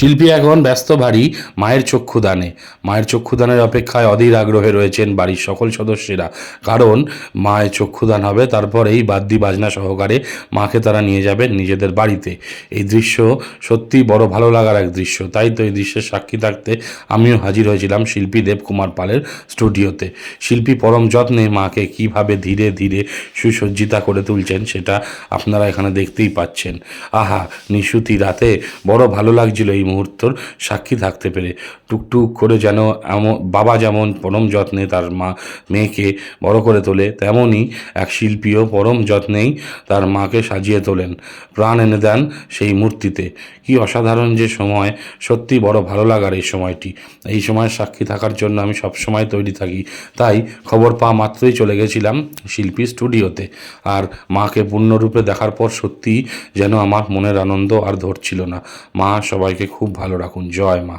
শিল্পী এখন ব্যস্ত ভারী মায়ের চক্ষুদানে। মায়ের চক্ষুদানের অপেক্ষায় অধীর আগ্রহে রয়েছেন বাড়ির সকল সদস্যরা। কারণ মায়ের চক্ষুদান হবে, তারপরেই বাদ্যি বাজনা সহকারে মাকে তারা নিয়ে যাবেন নিজেদের বাড়িতে। এই দৃশ্য সত্যি বড় ভালো লাগার এক দৃশ্য। তাই তো এই দৃশ্যের সাক্ষী থাকতে আমিও হাজির হয়েছিলাম শিল্পী দেবকুমার পালের স্টুডিওতে। শিল্পী পরম যত্নে মাকে কিভাবে ধীরে ধীরে সুসজ্জিতা করে তুলছেন সেটা আপনারা এখানে দেখতেই পাচ্ছেন। আহা, নিশুতি রাতে বড় ভালো লাগছিল এই মুহূর্তর সাক্ষী থাকতে পেরে। টুকটুক করে যেন বাবা যেমন পরম যত্নে তার মেয়েকে বড় করে তোলে, তেমনই এক শিল্পীও পরম যত্নেই তার মাকে সাজিয়ে তোলেন, প্রাণ এনে দেন সেই মূর্তিতে। কি অসাধারণ যে সময়, সত্যি বড় ভালো লাগার এই সময়টি। এই সময়ের সাক্ষী থাকার জন্য আমি সবসময় তৈরি থাকি। তাই খবর পাওয়া মাত্রই চলে গেছিলাম শিল্পী স্টুডিওতে। আর মাকে পূর্ণরূপে দেখার পর সত্যিই যেন আমার মনের আনন্দ আর ধরছিল না। মা সবাইকে খুব ভালো রাখুন। জয় মা।